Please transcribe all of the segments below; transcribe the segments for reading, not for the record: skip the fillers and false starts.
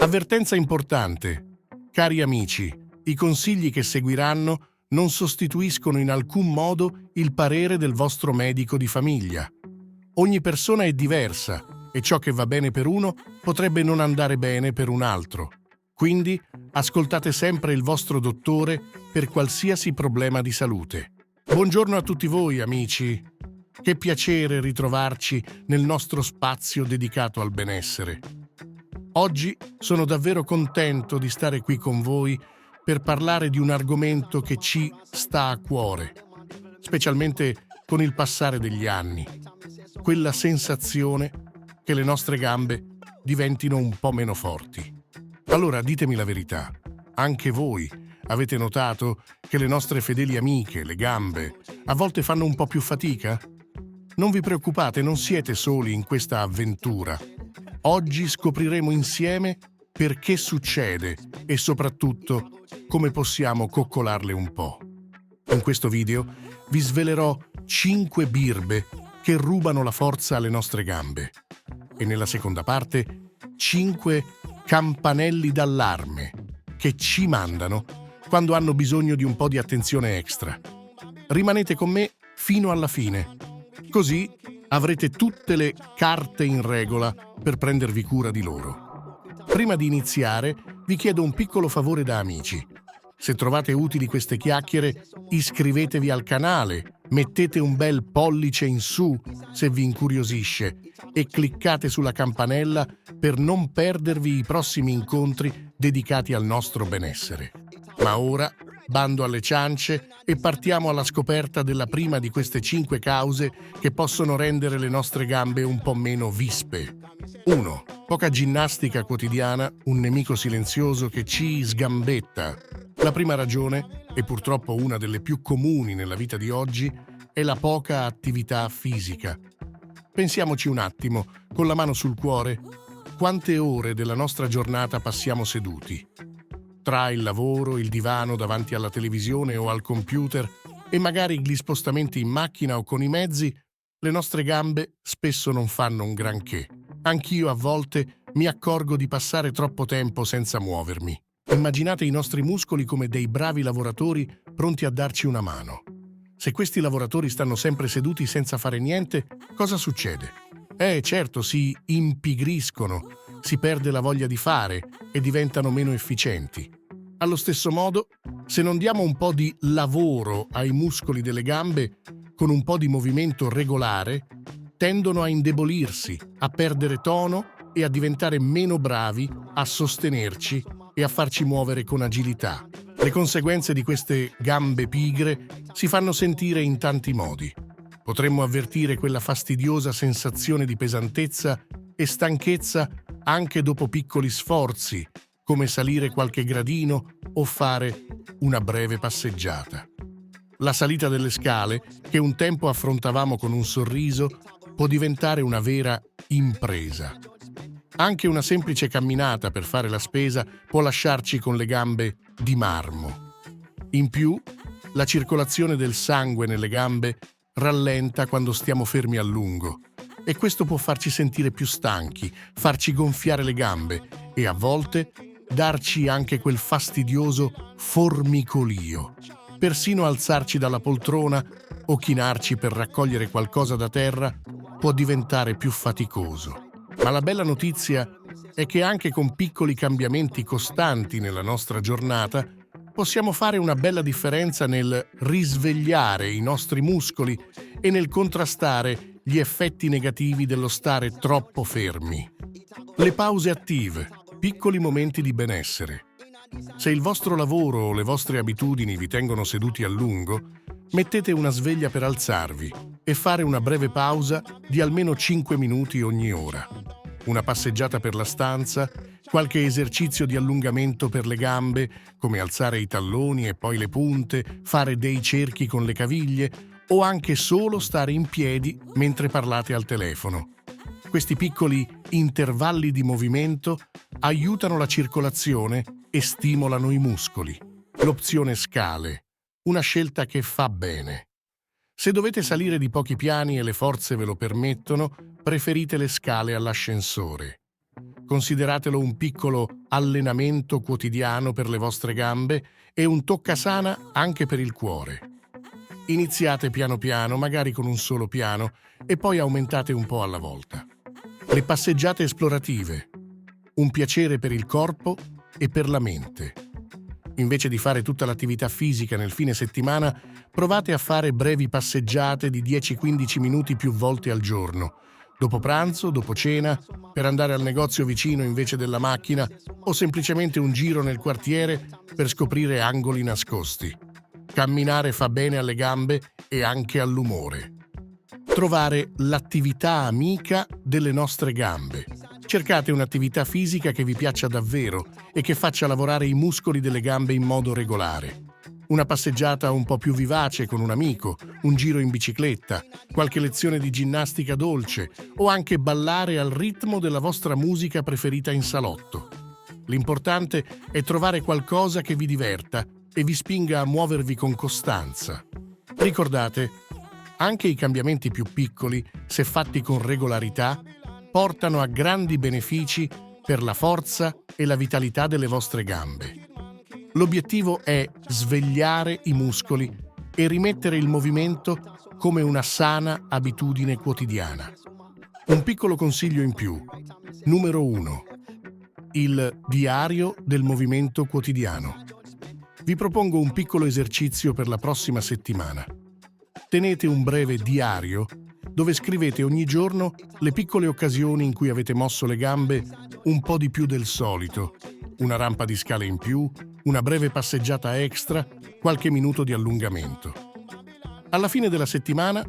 Avvertenza importante. Cari amici, i consigli che seguiranno non sostituiscono in alcun modo il parere del vostro medico di famiglia. Ogni persona è diversa e ciò che va bene per uno potrebbe non andare bene per un altro. Quindi ascoltate sempre il vostro dottore per qualsiasi problema di salute. Buongiorno a tutti voi, amici. Che piacere ritrovarci nel nostro spazio dedicato al benessere. Oggi sono davvero contento di stare qui con voi per parlare di un argomento che ci sta a cuore, specialmente con il passare degli anni. Quella sensazione che le nostre gambe diventino un po' meno forti. Allora ditemi la verità, anche voi avete notato che le nostre fedeli amiche, le gambe, a volte fanno un po' più fatica? Non vi preoccupate, non siete soli in questa avventura. Oggi scopriremo insieme perché succede e soprattutto come possiamo coccolarle un po'. In questo video vi svelerò 5 birbe che rubano la forza alle nostre gambe e nella seconda parte 5 campanelli d'allarme che ci mandano quando hanno bisogno di un po' di attenzione extra. Rimanete con me fino alla fine, così avrete tutte le carte in regola per prendervi cura di loro. Prima di iniziare, vi chiedo un piccolo favore da amici. Se trovate utili queste chiacchiere, iscrivetevi al canale, mettete un bel pollice in su se vi incuriosisce e cliccate sulla campanella per non perdervi i prossimi incontri dedicati al nostro benessere. Ma ora, bando alle ciance e partiamo alla scoperta della prima di queste 5 cause che possono rendere le nostre gambe un po' meno vispe. 1. Poca ginnastica quotidiana, un nemico silenzioso che ci sgambetta. La prima ragione, e purtroppo una delle più comuni nella vita di oggi, è la poca attività fisica. Pensiamoci un attimo, con la mano sul cuore, quante ore della nostra giornata passiamo seduti. Tra il lavoro, il divano davanti alla televisione o al computer e magari gli spostamenti in macchina o con i mezzi, le nostre gambe spesso non fanno un granché. Anch'io a volte mi accorgo di passare troppo tempo senza muovermi. Immaginate i nostri muscoli come dei bravi lavoratori pronti a darci una mano. Se questi lavoratori stanno sempre seduti senza fare niente, cosa succede? Certo, si impigriscono, si perde la voglia di fare e diventano meno efficienti. Allo stesso modo, se non diamo un po' di lavoro ai muscoli delle gambe, con un po' di movimento regolare, tendono a indebolirsi, a perdere tono e a diventare meno bravi a sostenerci e a farci muovere con agilità. Le conseguenze di queste gambe pigre si fanno sentire in tanti modi. Potremmo avvertire quella fastidiosa sensazione di pesantezza e stanchezza anche dopo piccoli sforzi, come salire qualche gradino o fare una breve passeggiata. La salita delle scale, che un tempo affrontavamo con un sorriso, può diventare una vera impresa. Anche una semplice camminata per fare la spesa può lasciarci con le gambe di marmo. In più, la circolazione del sangue nelle gambe rallenta quando stiamo fermi a lungo e questo può farci sentire più stanchi, farci gonfiare le gambe e a volte darci anche quel fastidioso formicolio. Persino alzarci dalla poltrona o chinarci per raccogliere qualcosa da terra può diventare più faticoso. Ma la bella notizia è che anche con piccoli cambiamenti costanti nella nostra giornata possiamo fare una bella differenza nel risvegliare i nostri muscoli e nel contrastare gli effetti negativi dello stare troppo fermi. Le pause attive, piccoli momenti di benessere. Se il vostro lavoro o le vostre abitudini vi tengono seduti a lungo, mettete una sveglia per alzarvi e fare una breve pausa di almeno 5 minuti ogni ora. Una passeggiata per la stanza, qualche esercizio di allungamento per le gambe, come alzare i talloni e poi le punte, fare dei cerchi con le caviglie o anche solo stare in piedi mentre parlate al telefono. Questi piccoli intervalli di movimento aiutano la circolazione e stimolano i muscoli. L'opzione scale, una scelta che fa bene. Se dovete salire di pochi piani e le forze ve lo permettono, preferite le scale all'ascensore. Consideratelo un piccolo allenamento quotidiano per le vostre gambe e un toccasana anche per il cuore. Iniziate piano piano, magari con un solo piano, e poi aumentate un po' alla volta. Le passeggiate esplorative. Un piacere per il corpo e per la mente. Invece di fare tutta l'attività fisica nel fine settimana, provate a fare brevi passeggiate di 10-15 minuti più volte al giorno, dopo pranzo, dopo cena, per andare al negozio vicino invece della macchina o semplicemente un giro nel quartiere per scoprire angoli nascosti. Camminare fa bene alle gambe e anche all'umore. Trovare l'attività amica delle nostre gambe. Cercate un'attività fisica che vi piaccia davvero e che faccia lavorare i muscoli delle gambe in modo regolare. Una passeggiata un po' più vivace con un amico, un giro in bicicletta, qualche lezione di ginnastica dolce o anche ballare al ritmo della vostra musica preferita in salotto. L'importante è trovare qualcosa che vi diverta e vi spinga a muovervi con costanza. Ricordate, anche i cambiamenti più piccoli, se fatti con regolarità, portano a grandi benefici per la forza e la vitalità delle vostre gambe. L'obiettivo è svegliare i muscoli e rimettere il movimento come una sana abitudine quotidiana. Un piccolo consiglio in più. Numero 1. Il diario del movimento quotidiano. Vi propongo un piccolo esercizio per la prossima settimana. Tenete un breve diario dove scrivete ogni giorno le piccole occasioni in cui avete mosso le gambe un po' di più del solito, una rampa di scale in più, una breve passeggiata extra, qualche minuto di allungamento. Alla fine della settimana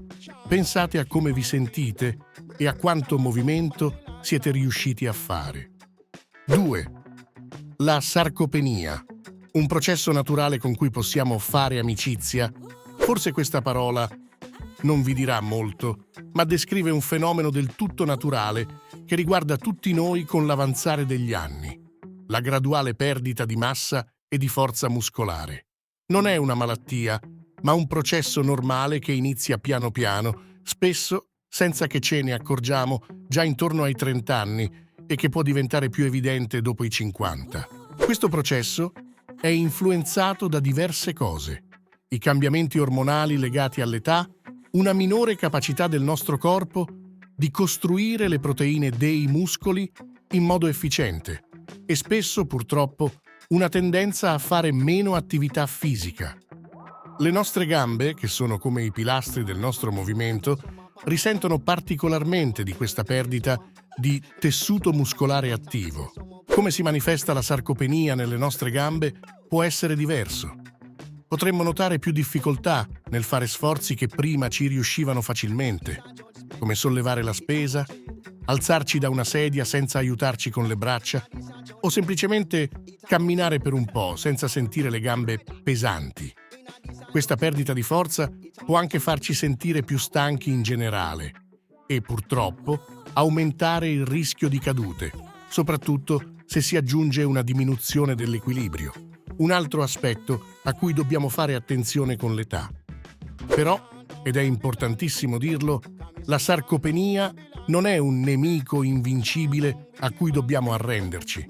pensate a come vi sentite e a quanto movimento siete riusciti a fare. 2. La sarcopenia, un processo naturale con cui possiamo fare amicizia. Forse questa parola non vi dirà molto, ma descrive un fenomeno del tutto naturale che riguarda tutti noi con l'avanzare degli anni, la graduale perdita di massa e di forza muscolare. Non è una malattia, ma un processo normale che inizia piano piano, spesso senza che ce ne accorgiamo già intorno ai 30 anni e che può diventare più evidente dopo i 50. Questo processo è influenzato da diverse cose: i cambiamenti ormonali legati all'età, una minore capacità del nostro corpo di costruire le proteine dei muscoli in modo efficiente e spesso, purtroppo, una tendenza a fare meno attività fisica. Le nostre gambe, che sono come i pilastri del nostro movimento, risentono particolarmente di questa perdita di tessuto muscolare attivo. Come si manifesta la sarcopenia nelle nostre gambe può essere diverso. Potremmo notare più difficoltà nel fare sforzi che prima ci riuscivano facilmente, come sollevare la spesa, alzarci da una sedia senza aiutarci con le braccia o semplicemente camminare per un po' senza sentire le gambe pesanti. Questa perdita di forza può anche farci sentire più stanchi in generale e, purtroppo, aumentare il rischio di cadute, soprattutto se si aggiunge una diminuzione dell'equilibrio. Un altro aspetto a cui dobbiamo fare attenzione con l'età. Però, ed è importantissimo dirlo, la sarcopenia non è un nemico invincibile a cui dobbiamo arrenderci.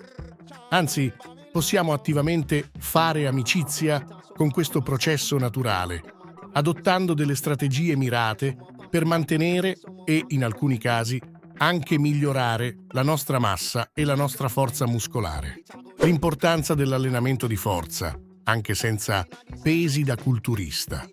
Anzi, possiamo attivamente fare amicizia con questo processo naturale, adottando delle strategie mirate per mantenere e, in alcuni casi, anche migliorare la nostra massa e la nostra forza muscolare. L'importanza dell'allenamento di forza, anche senza pesi da culturista.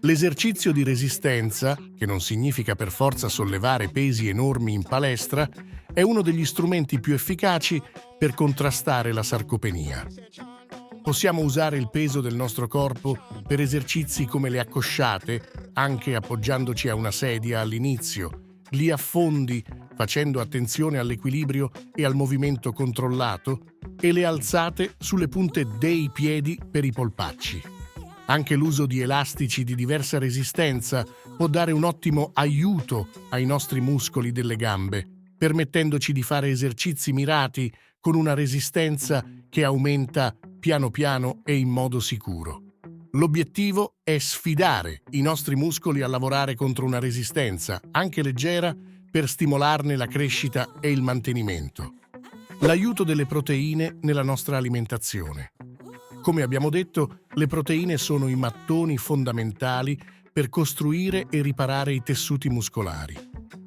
L'esercizio di resistenza, che non significa per forza sollevare pesi enormi in palestra, è uno degli strumenti più efficaci per contrastare la sarcopenia. Possiamo usare il peso del nostro corpo per esercizi come le accosciate, anche appoggiandoci a una sedia all'inizio. Li affondi facendo attenzione all'equilibrio e al movimento controllato e le alzate sulle punte dei piedi per i polpacci. Anche l'uso di elastici di diversa resistenza può dare un ottimo aiuto ai nostri muscoli delle gambe, permettendoci di fare esercizi mirati con una resistenza che aumenta piano piano e in modo sicuro. L'obiettivo è sfidare i nostri muscoli a lavorare contro una resistenza, anche leggera, per stimolarne la crescita e il mantenimento. L'aiuto delle proteine nella nostra alimentazione. Come abbiamo detto, le proteine sono i mattoni fondamentali per costruire e riparare i tessuti muscolari.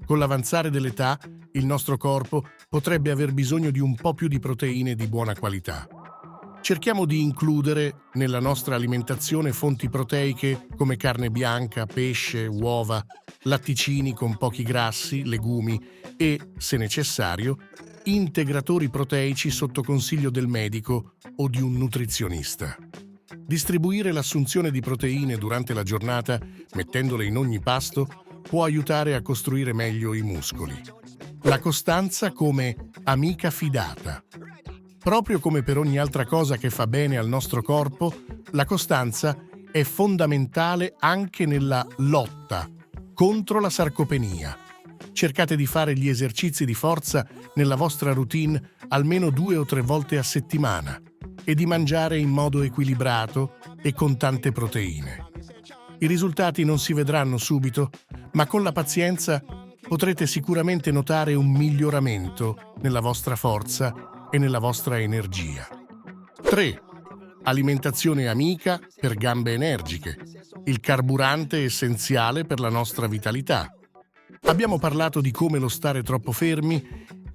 Con l'avanzare dell'età, il nostro corpo potrebbe aver bisogno di un po' più di proteine di buona qualità. Cerchiamo di includere nella nostra alimentazione fonti proteiche come carne bianca, pesce, uova, latticini con pochi grassi, legumi e, se necessario, integratori proteici sotto consiglio del medico o di un nutrizionista. Distribuire l'assunzione di proteine durante la giornata, mettendole in ogni pasto, può aiutare a costruire meglio i muscoli. La costanza come amica fidata. Proprio come per ogni altra cosa che fa bene al nostro corpo, la costanza è fondamentale anche nella lotta contro la sarcopenia. Cercate di fare gli esercizi di forza nella vostra routine almeno 2 o 3 volte a settimana e di mangiare in modo equilibrato e con tante proteine. I risultati non si vedranno subito, ma con la pazienza potrete sicuramente notare un miglioramento nella vostra forza e nella vostra energia. 3. Alimentazione amica per gambe energiche, il carburante essenziale per la nostra vitalità. Abbiamo parlato di come lo stare troppo fermi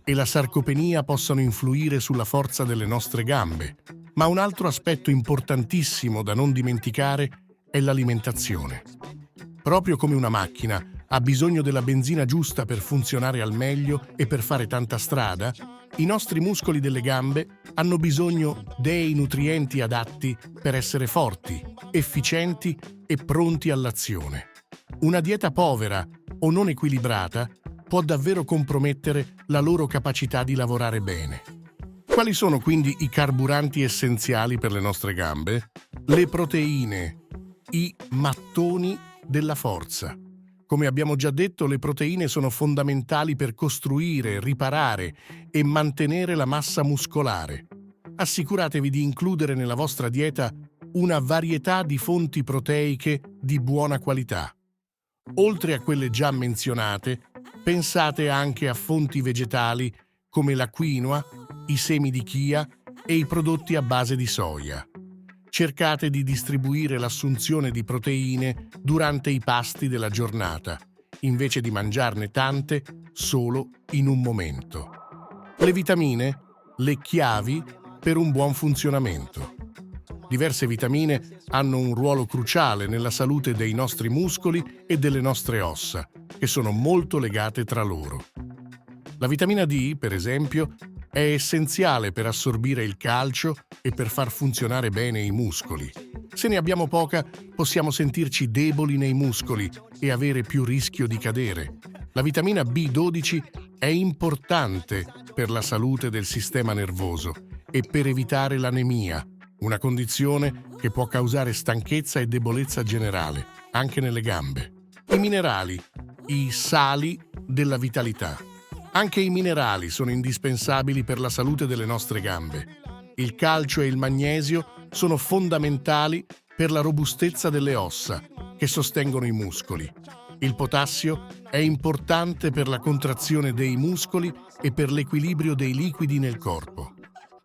e la sarcopenia possano influire sulla forza delle nostre gambe, ma un altro aspetto importantissimo da non dimenticare è l'alimentazione. Proprio come una macchina ha bisogno della benzina giusta per funzionare al meglio e per fare tanta strada, i nostri muscoli delle gambe hanno bisogno dei nutrienti adatti per essere forti, efficienti e pronti all'azione. Una dieta povera o non equilibrata può davvero compromettere la loro capacità di lavorare bene. Quali sono quindi i carburanti essenziali per le nostre gambe? Le proteine, i mattoni della forza. Come abbiamo già detto, le proteine sono fondamentali per costruire, riparare e mantenere la massa muscolare. Assicuratevi di includere nella vostra dieta una varietà di fonti proteiche di buona qualità. Oltre a quelle già menzionate, pensate anche a fonti vegetali come la quinoa, i semi di chia e i prodotti a base di soia. Cercate di distribuire l'assunzione di proteine durante i pasti della giornata, invece di mangiarne tante solo in un momento. Le vitamine, le chiavi per un buon funzionamento. Diverse vitamine hanno un ruolo cruciale nella salute dei nostri muscoli e delle nostre ossa, che sono molto legate tra loro. La vitamina D, per esempio, è essenziale per assorbire il calcio e per far funzionare bene i muscoli. Se ne abbiamo poca, possiamo sentirci deboli nei muscoli e avere più rischio di cadere. La vitamina B12 è importante per la salute del sistema nervoso e per evitare l'anemia, una condizione che può causare stanchezza e debolezza generale, anche nelle gambe. I minerali, i sali della vitalità. Anche i minerali sono indispensabili per la salute delle nostre gambe. Il calcio e il magnesio sono fondamentali per la robustezza delle ossa, che sostengono i muscoli. Il potassio è importante per la contrazione dei muscoli e per l'equilibrio dei liquidi nel corpo.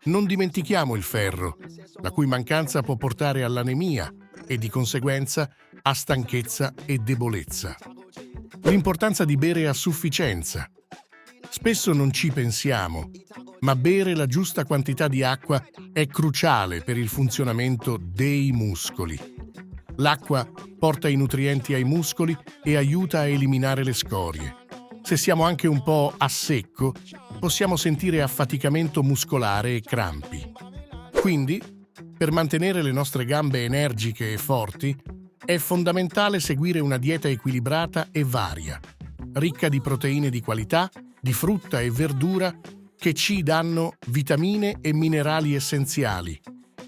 Non dimentichiamo il ferro, la cui mancanza può portare all'anemia e di conseguenza a stanchezza e debolezza. L'importanza di bere a sufficienza. Spesso non ci pensiamo, ma bere la giusta quantità di acqua è cruciale per il funzionamento dei muscoli. L'acqua porta i nutrienti ai muscoli e aiuta a eliminare le scorie. Se siamo anche un po' a secco, possiamo sentire affaticamento muscolare e crampi. Quindi, per mantenere le nostre gambe energiche e forti, è fondamentale seguire una dieta equilibrata e varia, ricca di proteine di qualità, di frutta e verdura che ci danno vitamine e minerali essenziali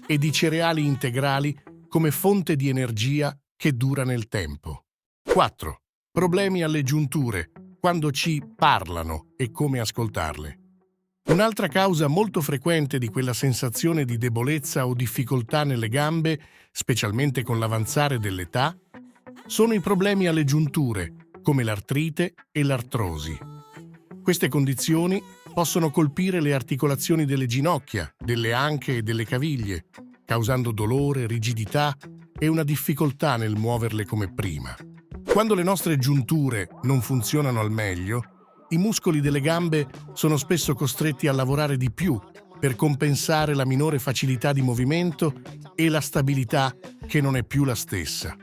e di cereali integrali come fonte di energia che dura nel tempo. 4. Problemi alle giunture, quando ci parlano e come ascoltarle. Un'altra causa molto frequente di quella sensazione di debolezza o difficoltà nelle gambe, specialmente con l'avanzare dell'età, sono i problemi alle giunture, come l'artrite e l'artrosi. Queste condizioni possono colpire le articolazioni delle ginocchia, delle anche e delle caviglie, causando dolore, rigidità e una difficoltà nel muoverle come prima. Quando le nostre giunture non funzionano al meglio, i muscoli delle gambe sono spesso costretti a lavorare di più per compensare la minore facilità di movimento e la stabilità che non è più la stessa.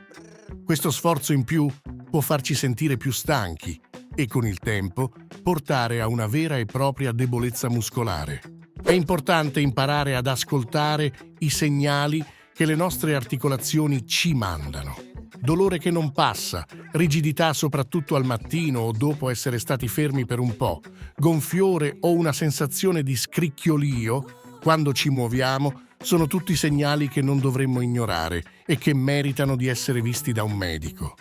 Questo sforzo in più può farci sentire più stanchi e con il tempo portare a una vera e propria debolezza muscolare. È importante imparare ad ascoltare i segnali che le nostre articolazioni ci mandano. Dolore che non passa, rigidità soprattutto al mattino o dopo essere stati fermi per un po', gonfiore o una sensazione di scricchiolio quando ci muoviamo sono tutti segnali che non dovremmo ignorare e che meritano di essere visti da un medico.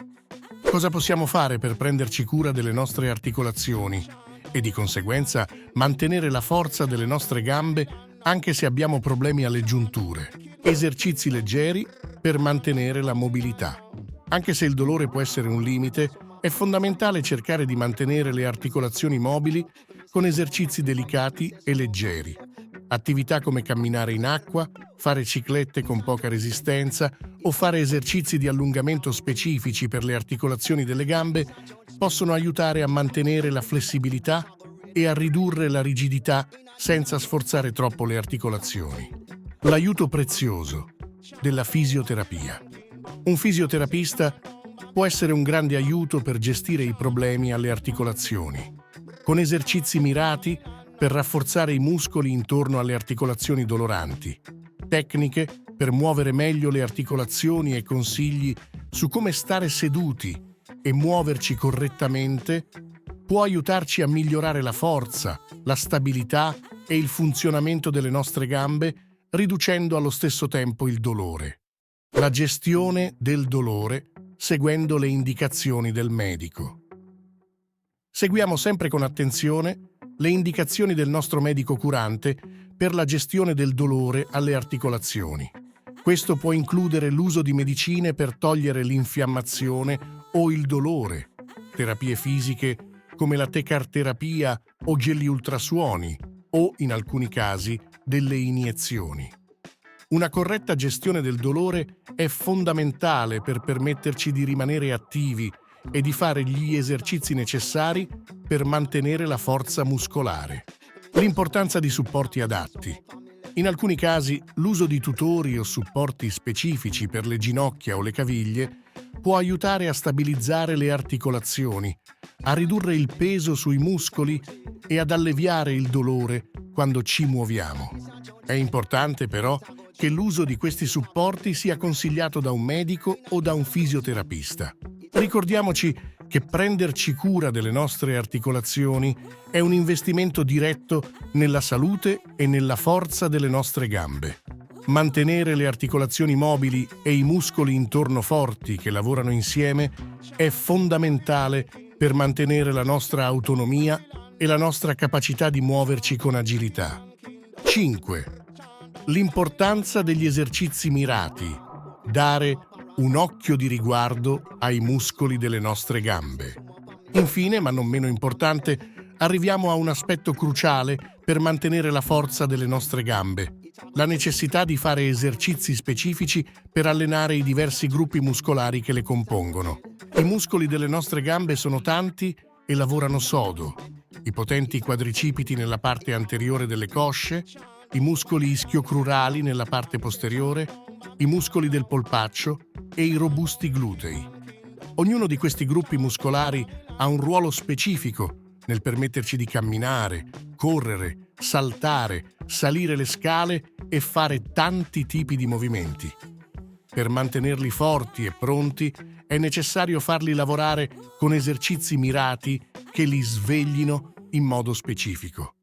Cosa possiamo fare per prenderci cura delle nostre articolazioni e di conseguenza mantenere la forza delle nostre gambe anche se abbiamo problemi alle giunture? Esercizi leggeri per mantenere la mobilità. Anche se il dolore può essere un limite, è fondamentale cercare di mantenere le articolazioni mobili con esercizi delicati e leggeri. Attività come camminare in acqua, fare ciclette con poca resistenza o fare esercizi di allungamento specifici per le articolazioni delle gambe possono aiutare a mantenere la flessibilità e a ridurre la rigidità senza sforzare troppo le articolazioni. L'aiuto prezioso della fisioterapia. Un fisioterapista può essere un grande aiuto per gestire i problemi alle articolazioni, con esercizi mirati per rafforzare i muscoli intorno alle articolazioni doloranti, tecniche per muovere meglio le articolazioni e consigli su come stare seduti e muoverci correttamente può aiutarci a migliorare la forza, la stabilità e il funzionamento delle nostre gambe, riducendo allo stesso tempo il dolore. La gestione del dolore seguendo le indicazioni del medico. Seguiamo sempre con attenzione le indicazioni del nostro medico curante per la gestione del dolore alle articolazioni. Questo può includere l'uso di medicine per togliere l'infiammazione o il dolore, terapie fisiche come la tecarterapia o geli ultrasuoni o, in alcuni casi, delle iniezioni. Una corretta gestione del dolore è fondamentale per permetterci di rimanere attivi e di fare gli esercizi necessari per mantenere la forza muscolare. L'importanza di supporti adatti. In alcuni casi, l'uso di tutori o supporti specifici per le ginocchia o le caviglie può aiutare a stabilizzare le articolazioni, a ridurre il peso sui muscoli e ad alleviare il dolore quando ci muoviamo. È importante però che l'uso di questi supporti sia consigliato da un medico o da un fisioterapista. Ricordiamoci che prenderci cura delle nostre articolazioni è un investimento diretto nella salute e nella forza delle nostre gambe. Mantenere le articolazioni mobili e i muscoli intorno forti che lavorano insieme è fondamentale per mantenere la nostra autonomia e la nostra capacità di muoverci con agilità. 5. L'importanza degli esercizi mirati. Dare un occhio di riguardo ai muscoli delle nostre gambe. Infine, ma non meno importante, arriviamo a un aspetto cruciale per mantenere la forza delle nostre gambe: la necessità di fare esercizi specifici per allenare i diversi gruppi muscolari che le compongono. I muscoli delle nostre gambe sono tanti e lavorano sodo. I potenti quadricipiti nella parte anteriore delle cosce, i muscoli ischio-crurali nella parte posteriore, i muscoli del polpaccio e i robusti glutei. Ognuno di questi gruppi muscolari ha un ruolo specifico nel permetterci di camminare, correre, saltare, salire le scale e fare tanti tipi di movimenti. Per mantenerli forti e pronti è necessario farli lavorare con esercizi mirati che li sveglino in modo specifico.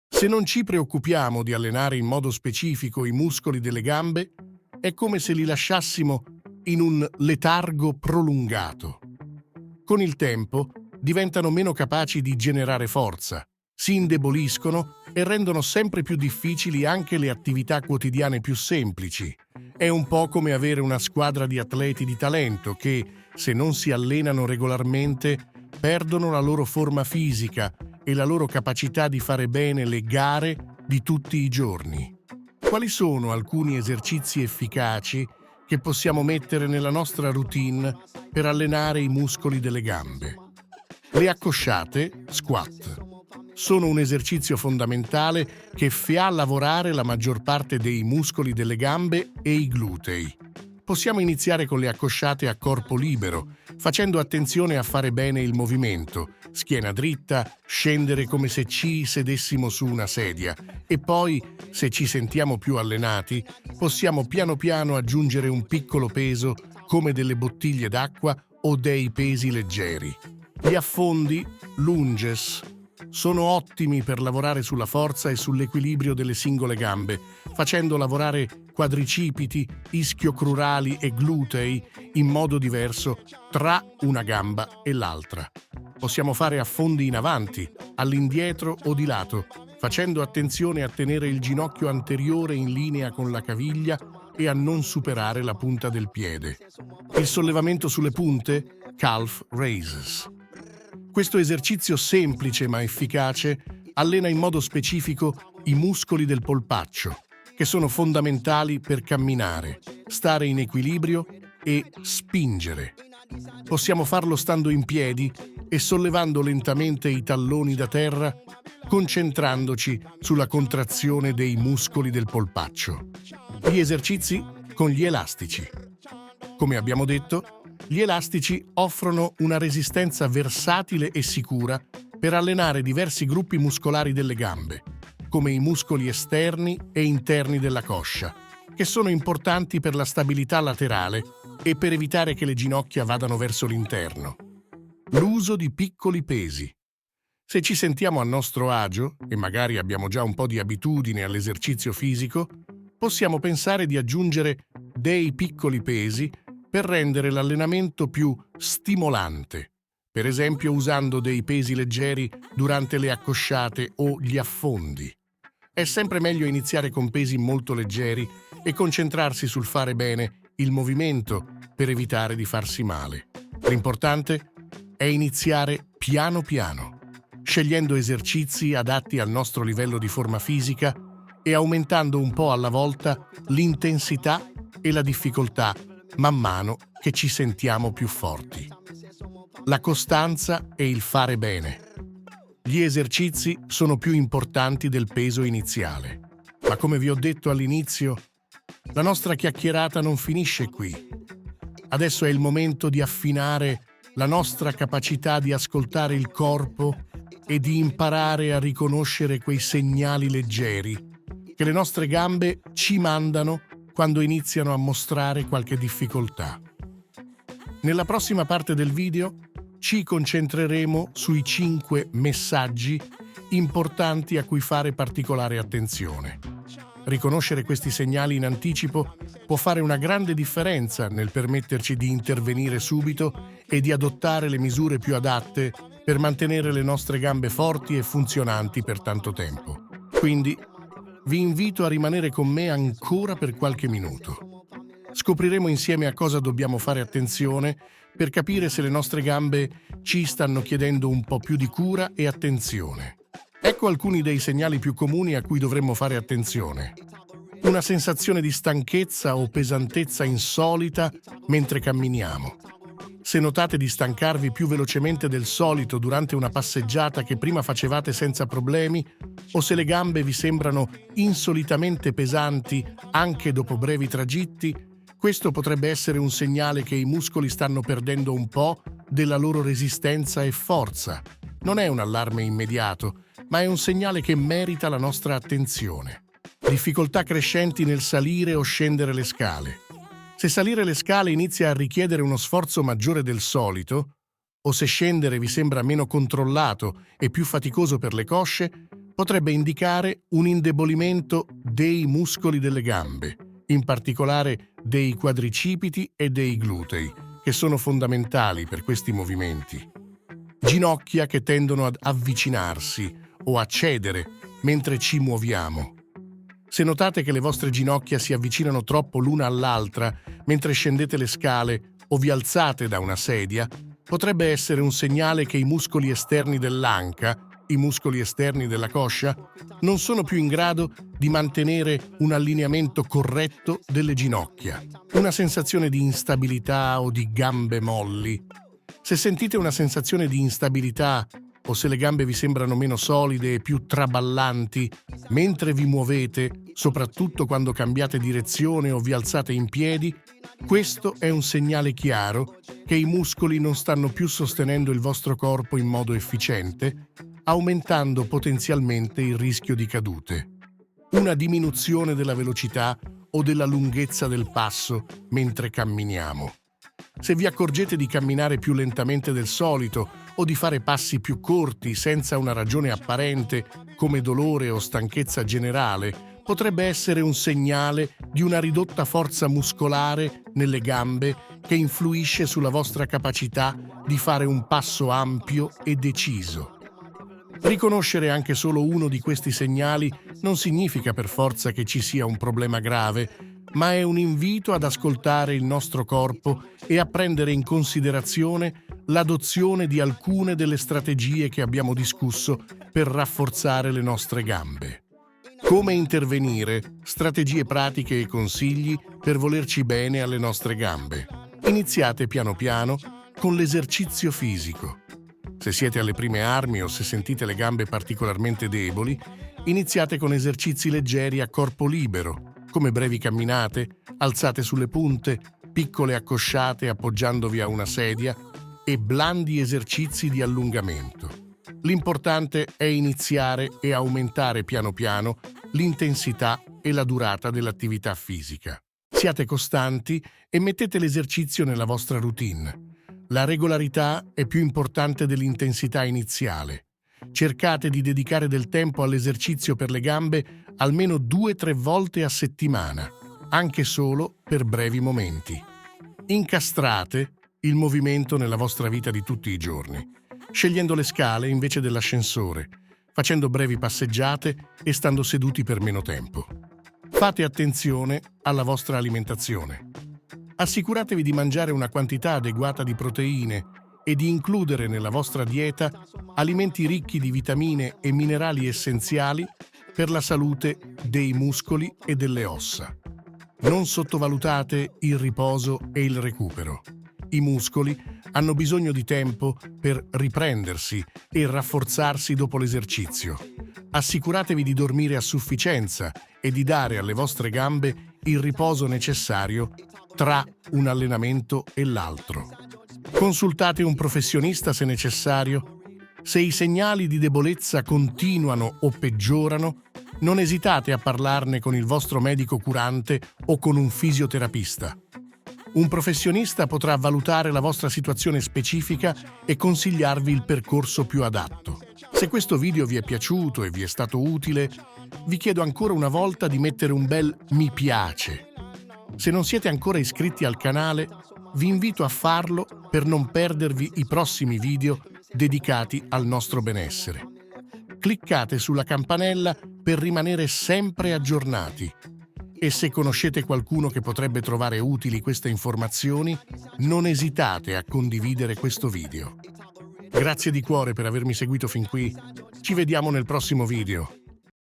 Se non ci preoccupiamo di allenare in modo specifico i muscoli delle gambe, è come se li lasciassimo in un letargo prolungato. Con il tempo diventano meno capaci di generare forza, si indeboliscono e rendono sempre più difficili anche le attività quotidiane più semplici. È un po' come avere una squadra di atleti di talento che, se non si allenano regolarmente, perdono la loro forma fisica e la loro capacità di fare bene le gare di tutti i giorni. Quali sono alcuni esercizi efficaci che possiamo mettere nella nostra routine per allenare i muscoli delle gambe? Le accosciate, squat, sono un esercizio fondamentale che fa lavorare la maggior parte dei muscoli delle gambe e i glutei. Possiamo iniziare con le accosciate a corpo libero, facendo attenzione a fare bene il movimento, schiena dritta, scendere come se ci sedessimo su una sedia e poi, se ci sentiamo più allenati, possiamo piano piano aggiungere un piccolo peso come delle bottiglie d'acqua o dei pesi leggeri. Gli affondi, lunges, sono ottimi per lavorare sulla forza e sull'equilibrio delle singole gambe, facendo lavorare quadricipiti, ischio-crurali e glutei in modo diverso tra una gamba e l'altra. Possiamo fare affondi in avanti, all'indietro o di lato, facendo attenzione a tenere il ginocchio anteriore in linea con la caviglia e a non superare la punta del piede. Il sollevamento sulle punte, calf raises. Questo esercizio semplice ma efficace allena in modo specifico i muscoli del polpaccio, che sono fondamentali per camminare, stare in equilibrio e spingere. Possiamo farlo stando in piedi e sollevando lentamente i talloni da terra, concentrandoci sulla contrazione dei muscoli del polpaccio. Gli esercizi con gli elastici. Come abbiamo detto, gli elastici offrono una resistenza versatile e sicura per allenare diversi gruppi muscolari delle gambe, come i muscoli esterni e interni della coscia, che sono importanti per la stabilità laterale e per evitare che le ginocchia vadano verso l'interno. L'uso di piccoli pesi. Se ci sentiamo a nostro agio, e magari abbiamo già un po' di abitudine all'esercizio fisico, possiamo pensare di aggiungere dei piccoli pesi per rendere l'allenamento più stimolante, per esempio usando dei pesi leggeri durante le accosciate o gli affondi. È sempre meglio iniziare con pesi molto leggeri e concentrarsi sul fare bene il movimento per evitare di farsi male. L'importante è iniziare piano piano, scegliendo esercizi adatti al nostro livello di forma fisica e aumentando un po' alla volta l'intensità e la difficoltà man mano che ci sentiamo più forti. La costanza e il fare bene. Gli esercizi sono più importanti del peso iniziale. Ma come vi ho detto all'inizio, la nostra chiacchierata non finisce qui. Adesso è il momento di affinare la nostra capacità di ascoltare il corpo e di imparare a riconoscere quei segnali leggeri che le nostre gambe ci mandano quando iniziano a mostrare qualche difficoltà. Nella prossima parte del video ci concentreremo sui 5 messaggi importanti a cui fare particolare attenzione. Riconoscere questi segnali in anticipo può fare una grande differenza nel permetterci di intervenire subito e di adottare le misure più adatte per mantenere le nostre gambe forti e funzionanti per tanto tempo. Quindi, vi invito a rimanere con me ancora per qualche minuto. Scopriremo insieme a cosa dobbiamo fare attenzione per capire se le nostre gambe ci stanno chiedendo un po' più di cura e attenzione. Ecco alcuni dei segnali più comuni a cui dovremmo fare attenzione. Una sensazione di stanchezza o pesantezza insolita mentre camminiamo. Se notate di stancarvi più velocemente del solito durante una passeggiata che prima facevate senza problemi, o se le gambe vi sembrano insolitamente pesanti anche dopo brevi tragitti, questo potrebbe essere un segnale che i muscoli stanno perdendo un po' della loro resistenza e forza. Non è un allarme immediato, ma è un segnale che merita la nostra attenzione. Difficoltà crescenti nel salire o scendere le scale. Se salire le scale inizia a richiedere uno sforzo maggiore del solito, o se scendere vi sembra meno controllato e più faticoso per le cosce, potrebbe indicare un indebolimento dei muscoli delle gambe, in particolare dei quadricipiti e dei glutei, che sono fondamentali per questi movimenti. Ginocchia che tendono ad avvicinarsi o a cedere mentre ci muoviamo. Se notate che le vostre ginocchia si avvicinano troppo l'una all'altra mentre scendete le scale o vi alzate da una sedia, potrebbe essere un segnale che i muscoli esterni dell'anca i muscoli esterni della coscia, non sono più in grado di mantenere un allineamento corretto delle ginocchia, una sensazione di instabilità o di gambe molli. Se sentite una sensazione di instabilità o se le gambe vi sembrano meno solide e più traballanti mentre vi muovete, soprattutto quando cambiate direzione o vi alzate in piedi, questo è un segnale chiaro che i muscoli non stanno più sostenendo il vostro corpo in modo efficiente, aumentando potenzialmente il rischio di cadute. Una diminuzione della velocità o della lunghezza del passo mentre camminiamo. Se vi accorgete di camminare più lentamente del solito o di fare passi più corti senza una ragione apparente, come dolore o stanchezza generale, potrebbe essere un segnale di una ridotta forza muscolare nelle gambe che influisce sulla vostra capacità di fare un passo ampio e deciso. Riconoscere anche solo uno di questi segnali non significa per forza che ci sia un problema grave, ma è un invito ad ascoltare il nostro corpo e a prendere in considerazione l'adozione di alcune delle strategie che abbiamo discusso per rafforzare le nostre gambe. Come intervenire, strategie pratiche e consigli per volerci bene alle nostre gambe. Iniziate piano piano con l'esercizio fisico. Se siete alle prime armi o se sentite le gambe particolarmente deboli, iniziate con esercizi leggeri a corpo libero, come brevi camminate, alzate sulle punte, piccole accosciate appoggiandovi a una sedia e blandi esercizi di allungamento. L'importante è iniziare e aumentare piano piano l'intensità e la durata dell'attività fisica. Siate costanti e mettete l'esercizio nella vostra routine. La regolarità è più importante dell'intensità iniziale. Cercate di dedicare del tempo all'esercizio per le gambe almeno 2-3 volte a settimana, anche solo per brevi momenti. Incastrate il movimento nella vostra vita di tutti i giorni, scegliendo le scale invece dell'ascensore, facendo brevi passeggiate e stando seduti per meno tempo. Fate attenzione alla vostra alimentazione. Assicuratevi di mangiare una quantità adeguata di proteine e di includere nella vostra dieta alimenti ricchi di vitamine e minerali essenziali per la salute dei muscoli e delle ossa. Non sottovalutate il riposo e il recupero. I muscoli hanno bisogno di tempo per riprendersi e rafforzarsi dopo l'esercizio. Assicuratevi di dormire a sufficienza e di dare alle vostre gambe il riposo necessario tra un allenamento e l'altro. Consultate un professionista se necessario. Se i segnali di debolezza continuano o peggiorano, non esitate a parlarne con il vostro medico curante o con un fisioterapista. Un professionista potrà valutare la vostra situazione specifica e consigliarvi il percorso più adatto. Se questo video vi è piaciuto e vi è stato utile, vi chiedo ancora una volta di mettere un bel mi piace. Se non siete ancora iscritti al canale, vi invito a farlo per non perdervi i prossimi video dedicati al nostro benessere. Cliccate sulla campanella per rimanere sempre aggiornati. E se conoscete qualcuno che potrebbe trovare utili queste informazioni, non esitate a condividere questo video. Grazie di cuore per avermi seguito fin qui. Ci vediamo nel prossimo video.